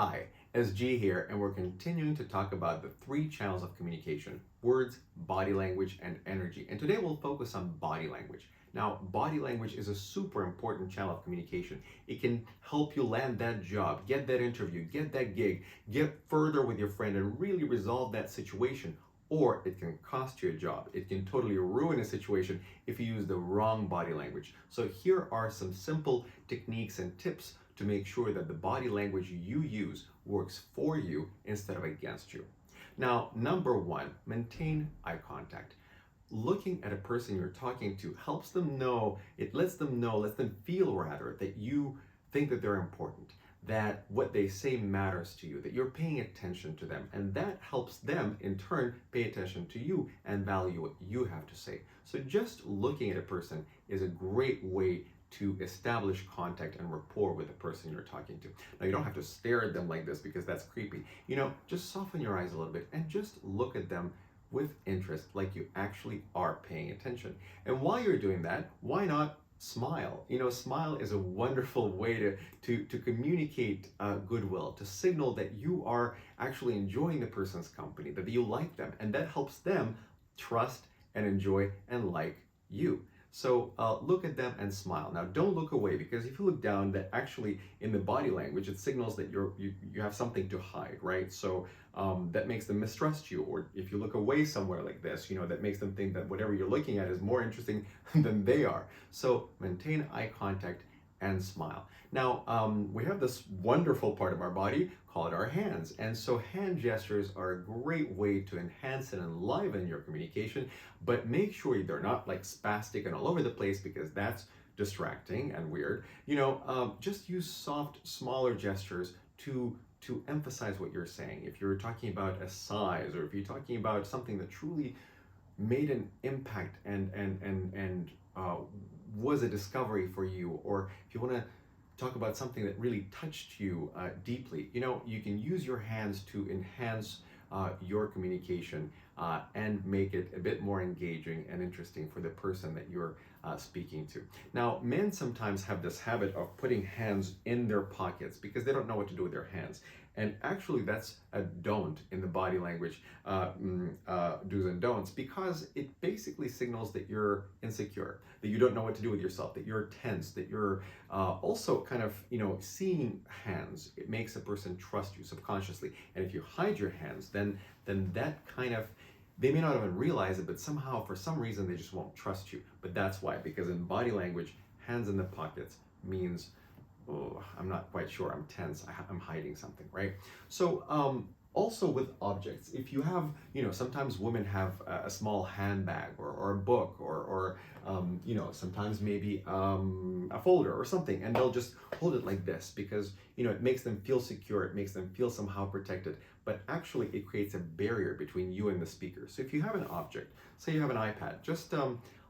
Hi, SG here, and we're continuing to talk about the three channels of communication: words, body language, and energy. And today we'll focus on body language. Now, body language is a super important channel of communication. It can help you land that job, get that interview, get that gig, get further with your friend, and really resolve that situation. Or it can cost you a job. It can totally ruin a situation if you use the wrong body language. So here are some simple techniques and tips to make sure that the body language you use works for you instead of against you. Now, number one, maintain eye contact. Looking at a person you're talking to helps them know, it lets them feel rather, that you think that they're important, that what they say matters to you, that you're paying attention to them, and that helps them in turn pay attention to you and value what you have to say. So just looking at a person is a great way to establish contact and rapport with the person you're talking to. Now, you don't have to stare at them like this because that's creepy. Just soften your eyes a little bit and just look at them with interest, like you actually are paying attention. And while you're doing that, why not smile? Smile is a wonderful way to communicate goodwill, to signal that you are actually enjoying the person's company, that you like them, and that helps them trust and enjoy and like you. So look at them and smile. Now, don't look away, because if you look down, that actually in the body language, it signals that you have something to hide, right? So that makes them mistrust you. Or if you look away somewhere like this, that makes them think that whatever you're looking at is more interesting than they are. So maintain eye contact and smile. Now, we have this wonderful part of our body called our hands. And so hand gestures are a great way to enhance and enliven your communication, but make sure they're not like spastic and all over the place, because that's distracting and weird. Just use soft, smaller gestures to emphasize what you're saying. If you're talking about a size, or if you're talking about something that truly made an impact and was a discovery for you, or if you want to talk about something that really touched you deeply, you can use your hands to enhance your communication and make it a bit more engaging and interesting for the person that you're speaking to. Now, men sometimes have this habit of putting hands in their pockets because they don't know what to do with their hands. And actually, that's a don't in the body language, do's and don'ts, because it basically signals that you're insecure, that you don't know what to do with yourself, that you're tense, that you're also kind of, seeing hands. It makes a person trust you subconsciously. And if you hide your hands, then that kind of, they may not even realize it, but somehow, for some reason, they just won't trust you. But that's why, because in body language, hands in the pockets means, oh, I'm not quite sure, I'm tense, I'm hiding something, right? So also with objects, if you have, sometimes women have a small handbag or a book or sometimes maybe a folder or something, and they'll just hold it like this because, it makes them feel secure, it makes them feel somehow protected, but actually it creates a barrier between you and the speaker. So if you have an object, say you have an iPad, just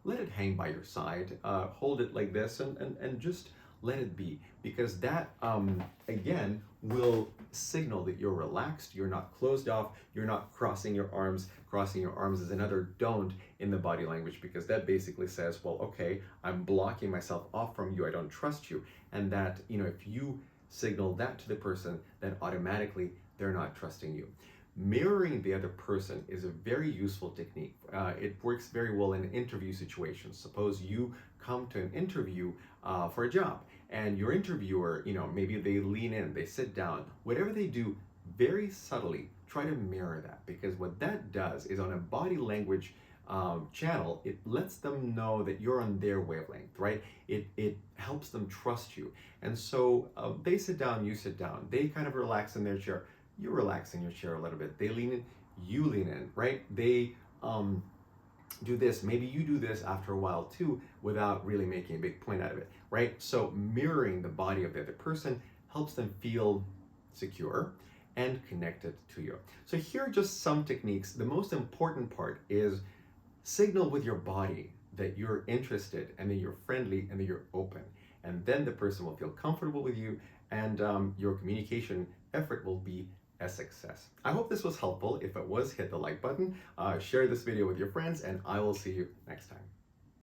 let it hang by your side, hold it like this, and just let it be, because that again will signal that you're relaxed, you're not closed off, you're not crossing your arms. Crossing your arms is another don't in the body language, because that basically says, well, okay, I'm blocking myself off from you, I don't trust you. And that, if you signal that to the person, then automatically they're not trusting you. Mirroring the other person is a very useful technique. It works very well in interview situations. Suppose you come to an interview for a job, and your interviewer, maybe they lean in, they sit down, whatever they do, very subtly try to mirror that, because what that does is, on a body language channel, it lets them know that you're on their wavelength, right? It helps them trust you. And so they sit down, you sit down, they kind of relax in their chair, you relax in your chair a little bit, they lean in, you lean in, right? They do this, maybe you do this after a while too, without really making a big point out of it, right? So mirroring the body of the other person helps them feel secure and connected to you. So here are just some techniques. The most important part is signal with your body that you're interested, and that you're friendly, and that you're open. And then the person will feel comfortable with you, and your communication effort will be a success. I hope this was helpful. If it was, hit the like button, share this video with your friends, and I will see you next time.